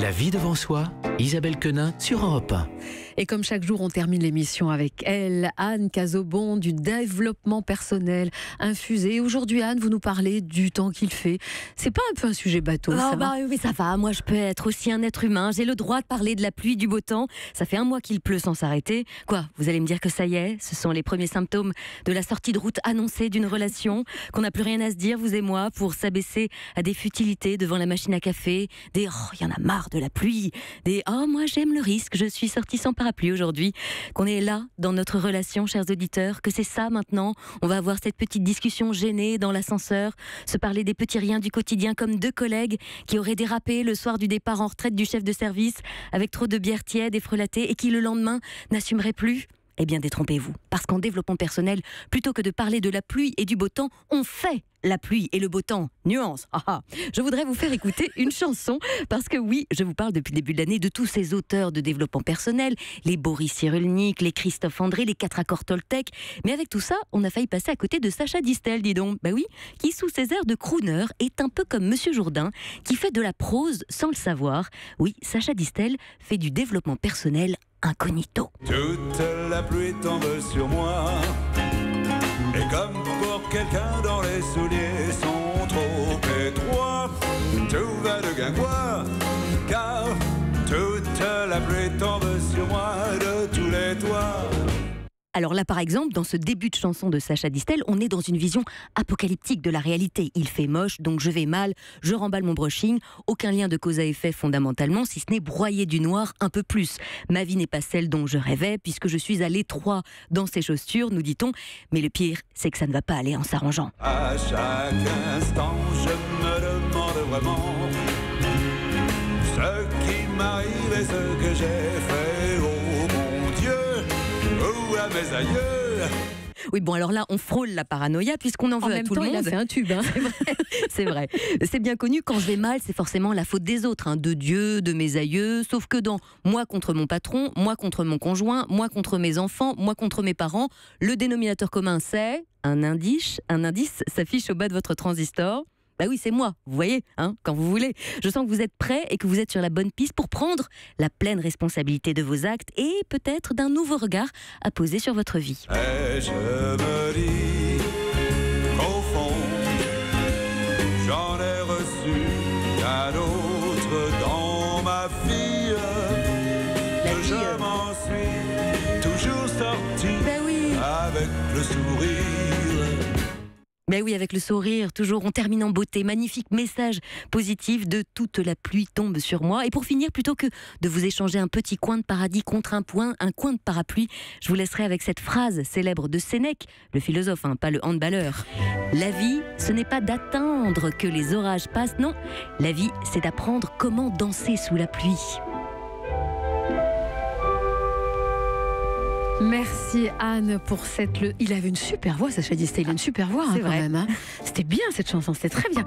La vie devant soi, Isabelle Quenin sur Europe 1. Et comme chaque jour, on termine l'émission avec elle, Anne Cazobon, du développement personnel infusé. Et aujourd'hui, Anne, vous nous parlez du temps qu'il fait. C'est pas un peu un sujet bateau, ça va ? Oui, ça va. Moi, je peux être aussi un être humain. J'ai le droit de parler de la pluie, du beau temps. Ça fait un mois qu'il pleut sans s'arrêter. Quoi ? Vous allez me dire que ça y est, ce sont les premiers symptômes de la sortie de route annoncée d'une relation, qu'on n'a plus rien à se dire, vous et moi, pour s'abaisser à des futilités devant la machine à café, des « oh, il y en a marre de la pluie », des « oh, moi j'aime le risque, je suis sortie sans parapluie aujourd'hui », qu'on est là dans notre relation, chers auditeurs, que c'est ça maintenant. On va avoir cette petite discussion gênée dans l'ascenseur, se parler des petits riens du quotidien comme deux collègues qui auraient dérapé le soir du départ en retraite du chef de service avec trop de bière tiède et frelatée et qui le lendemain n'assumeraient plus. Eh bien, détrompez-vous. Parce qu'en développement personnel, plutôt que de parler de la pluie et du beau temps, on fait la pluie et le beau temps. Nuance. Je voudrais vous faire écouter une chanson, parce que oui, je vous parle depuis le début de l'année de tous ces auteurs de développement personnel, les Boris Cyrulnik, les Christophe André, les 4 accords Toltec. Mais avec tout ça, on a failli passer à côté de Sacha Distel, dis donc. Bah oui, qui sous ses airs de crooner est un peu comme Monsieur Jourdain, qui fait de la prose sans le savoir. Oui, Sacha Distel fait du développement personnel incognito. Toute la pluie tombe sur moi, et comme pour quelqu'un dont les souliers sont trop étroits, tout va de guingois, car toute la pluie tombe sur moi de tous les toits. Alors là, par exemple, dans ce début de chanson de Sacha Distel, on est dans une vision apocalyptique de la réalité. Il fait moche, donc je vais mal, je remballe mon brushing. Aucun lien de cause à effet fondamentalement, si ce n'est broyer du noir un peu plus. Ma vie n'est pas celle dont je rêvais, puisque je suis à l'étroit dans ces chaussures, nous dit-on. Mais le pire, c'est que ça ne va pas aller en s'arrangeant. À chaque instant, je me demande vraiment ce qui m'arrive et ce que j'ai fait. Oh mon Dieu, ou à mes aïeux. Oui, bon, alors là, on frôle la paranoïa, puisqu'on en veut à tout le monde. Il a fait un tube. C'est vrai. C'est bien connu, quand je vais mal, c'est forcément la faute des autres, de Dieu, de mes aïeux, sauf que dans moi contre mon patron, moi contre mon conjoint, moi contre mes enfants, moi contre mes parents, le dénominateur commun, c'est un indice s'affiche au bas de votre transistor. Bah oui, c'est moi, vous voyez, quand vous voulez. Je sens que vous êtes prêts et que vous êtes sur la bonne piste pour prendre la pleine responsabilité de vos actes et peut-être d'un nouveau regard à poser sur votre vie. Et je me dis, au fond, j'en ai reçu un autre dans ma fille. Je m'en suis toujours sorti avec le sourire. Mais oui, avec le sourire, toujours, on termine en beauté. Magnifique message positif de toute la pluie tombe sur moi. Et pour finir, plutôt que de vous échanger un petit coin de paradis contre un coin de parapluie, je vous laisserai avec cette phrase célèbre de Sénèque, le philosophe, pas le handballeur. La vie, ce n'est pas d'attendre que les orages passent, non. La vie, c'est d'apprendre comment danser sous la pluie. Merci Anne pour cette... Il avait une super voix, Sacha Distel, il a une super voix quand même. C'était bien cette chanson, c'était très bien.